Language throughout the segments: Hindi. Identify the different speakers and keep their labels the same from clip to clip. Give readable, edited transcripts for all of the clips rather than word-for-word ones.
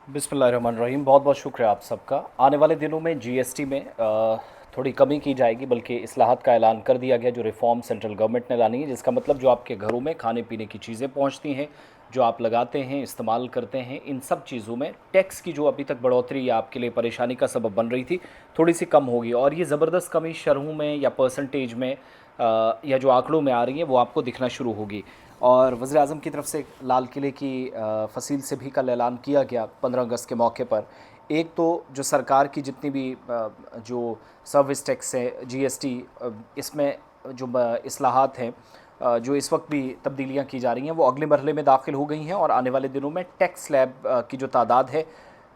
Speaker 1: बिस्मिल्लाहिर्रहमानिर्रहीम। बहुत बहुत शुक्रिया आप सबका। आने वाले दिनों में जीएसटी में थोड़ी कमी की जाएगी, बल्कि इस्लाहत का ऐलान कर दिया गया, जो रिफॉर्म सेंट्रल गवर्नमेंट ने लानी है, जिसका मतलब जो आपके घरों में खाने पीने की चीज़ें पहुंचती हैं, जो आप लगाते हैं, इस्तेमाल करते हैं, इन सब चीज़ों में टैक्स की जो अभी तक बढ़ोतरी या आपके लिए परेशानी का सबब बन रही थी, थोड़ी सी कम होगी। और ये ज़बरदस्त कमी शरहों में या परसेंटेज में या जो आंकड़ों में आ रही है वो आपको दिखना शुरू होगी। और वज़ीर आज़म की तरफ से लाल किले की फसील से भी कल ऐलान किया गया 15 अगस्त के मौके पर। एक तो जो सरकार की जितनी भी जो सर्विस टैक्स है, जीएसटी, इसमें जो इस्लाहात हैं, जो इस वक्त भी तब्दीलियां की जा रही हैं, वो अगले मरहले में दाखिल हो गई हैं। और आने वाले दिनों में टैक्स स्लैब की जो तादाद है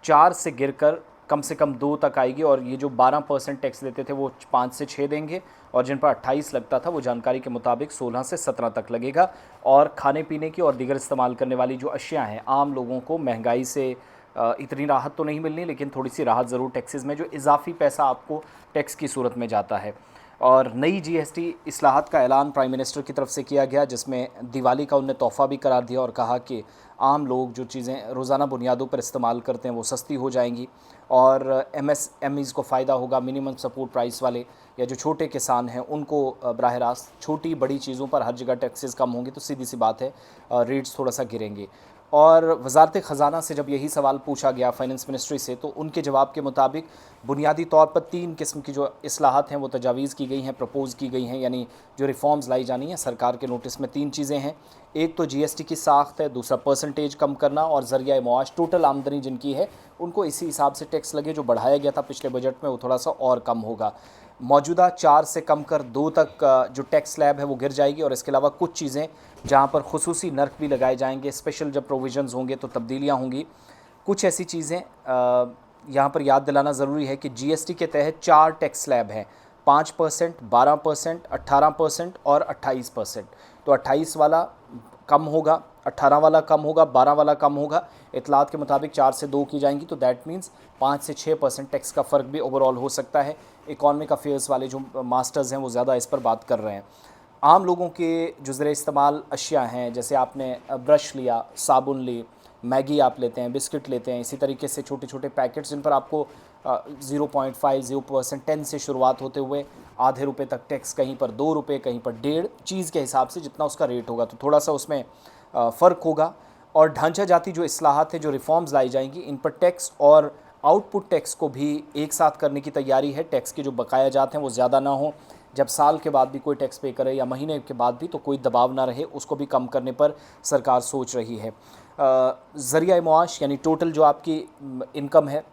Speaker 1: 4 से गिरकर कम से कम 2 तक आएगी। और ये जो 12% टैक्स देते थे वो 5 से 6 देंगे, और जिन पर 28 लगता था वो जानकारी के मुताबिक 16 से 17 तक लगेगा। और खाने पीने की और दीगर इस्तेमाल करने वाली जो अशिया हैं, आम लोगों को महंगाई से इतनी राहत तो नहीं मिलनी, लेकिन थोड़ी सी राहत ज़रूर टैक्सेस में, जो इजाफी पैसा आपको टैक्स की सूरत में जाता है। और नई जीएसटी इस्लाहत का ऐलान प्राइम मिनिस्टर की तरफ से किया गया, जिसमें दिवाली का उनने तोहफ़ा भी करार दिया और कहा कि आम लोग जो चीज़ें रोज़ाना बुनियादों पर इस्तेमाल करते हैं वो सस्ती हो जाएंगी, और एमएसएमईज़ को फ़ायदा होगा। मिनिमम सपोर्ट प्राइस वाले या जो छोटे किसान हैं उनको बराह रास्त छोटी बड़ी चीज़ों पर हर जगह टैक्सेस कम होंगे, तो सीधी सी बात है रेट्स थोड़ा सा गिरेंगे। और वजारत ख़जाना से जब यही सवाल पूछा गया फाइनेंस मिनिस्ट्री से, तो उनके जवाब के मुताबिक बुनियादी तौर पर 3 किस्म की जो इस्लाहत हैं वो तजावीज़ की गई हैं, प्रपोज़ की गई हैं, यानी जो रिफॉर्म्स लाई जानी हैं सरकार के नोटिस में। 3 चीज़ें हैं। एक तो जीएसटी की साख्त है, दूसरा परसेंटेज कम करना, और ज़रिया मुआश टोटल आमदनी जिनकी है उनको इसी हिसाब से टैक्स लगे। जो बढ़ाया गया था पिछले बजट में वो थोड़ा सा और कम होगा। मौजूदा 4 से कम कर 2 तक जो टैक्स स्लैब है वो गिर जाएगी। और इसके अलावा कुछ चीज़ें जहाँ पर खुसूसी नर्क भी लगाए जाएंगे, स्पेशल जब प्रोविजंस होंगे तो तब्दीलियाँ होंगी। कुछ ऐसी चीज़ें यहाँ पर याद दिलाना ज़रूरी है कि जीएसटी के तहत 4 टैक्स स्लैब हैं, 5%, 12%, 18% और 28%। तो 28 वाला कम होगा, 18 वाला कम होगा, 12 वाला कम होगा। इतलात के मुताबिक 4 से 2 की जाएंगी, तो दैट मीन्स 5 से 6% टैक्स का फ़र्क भी ओवरऑल हो सकता है। इकॉनमिक अफेयर्स वाले जो मास्टर्स हैं वो ज़्यादा इस पर बात कर रहे हैं। आम लोगों के जो ज़र इस्तेमाल अशिया हैं, जैसे आपने ब्रश लिया, साबुन ली, मैगी आप लेते हैं, बिस्किट लेते हैं, इसी तरीके से छोटे छोटे पैकेट्स जिन पर आपको 0.5 0% 10 से शुरुआत होते हुए आधे रुपए तक टैक्स, कहीं पर 2 रुपये, कहीं पर 1.5, चीज़ के हिसाब से जितना उसका रेट होगा, तो थोड़ा सा उसमें फ़र्क होगा। और ढांचा जाती जो इस्लाहत है, जो रिफॉर्म्स लाई जाएंगी, इन पर टैक्स और आउटपुट टैक्स को भी एक साथ करने की तैयारी है। टैक्स के जो बकाया जाते हैं वो ज़्यादा ना हो, जब साल के बाद भी कोई टैक्स पे करे या महीने के बाद भी, तो कोई दबाव ना रहे, उसको भी कम करने पर सरकार सोच रही है। ज़रिया मुआश यानी टोटल जो आपकी इनकम है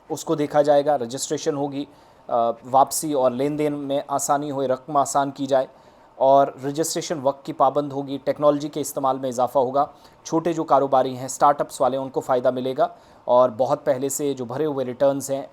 Speaker 1: उसको देखा जाएगा, रजिस्ट्रेशन होगी, वापसी और लेन देन में आसानी हो, रकम आसान की जाए, और रजिस्ट्रेशन वक्त की पाबंद होगी। टेक्नोलॉजी के इस्तेमाल में इजाफा होगा। छोटे जो कारोबारी हैं, स्टार्टअप्स वाले, उनको फ़ायदा मिलेगा। और बहुत पहले से जो भरे हुए रिटर्न्स हैं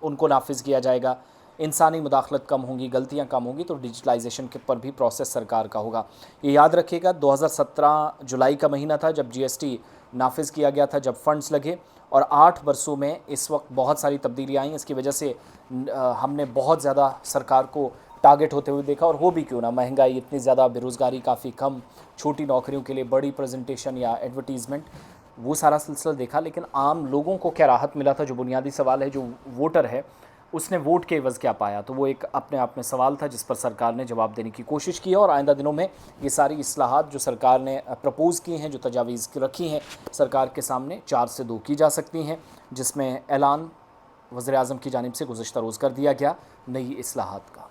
Speaker 1: उनको नाफिज किया जाएगा। इंसानी मुदाखलत कम होंगी, गलतियां कम होंगी, तो डिजिटलाइजेशन के पर भी प्रोसेस सरकार का होगा। ये याद रखिएगा, 2017 जुलाई का महीना था जब जीएसटी नाफिज किया गया था, जब फंड्स लगे, और 8 वर्षों में इस वक्त बहुत सारी तब्दीलियाँ आई। इसकी वजह से हमने बहुत ज़्यादा सरकार को टारगेट होते हुए देखा। और हो भी क्यों ना, महंगाई इतनी ज़्यादा, बेरोज़गारी काफ़ी कम, छोटी नौकरियों के लिए बड़ी प्रेजेंटेशन या एडवर्टीज़मेंट, वो सारा सिलसिला देखा। लेकिन आम लोगों को क्या राहत मिला था, जो बुनियादी सवाल है, जो वोटर है उसने वोट के एवज़ क्या पाया, तो वो एक अपने आप में सवाल था जिस पर सरकार ने जवाब देने की कोशिश की है। और आइंदा दिनों में ये सारी इस्लाहात जो सरकार ने प्रपोज़ की हैं, जो तजावीज़ रखी हैं सरकार के सामने, 4 से 2 की जा सकती हैं, जिसमें ऐलान वज़ीर आज़म की जानिब से गुज़श्ता रोज़ कर दिया गया नई इस्लाहात का।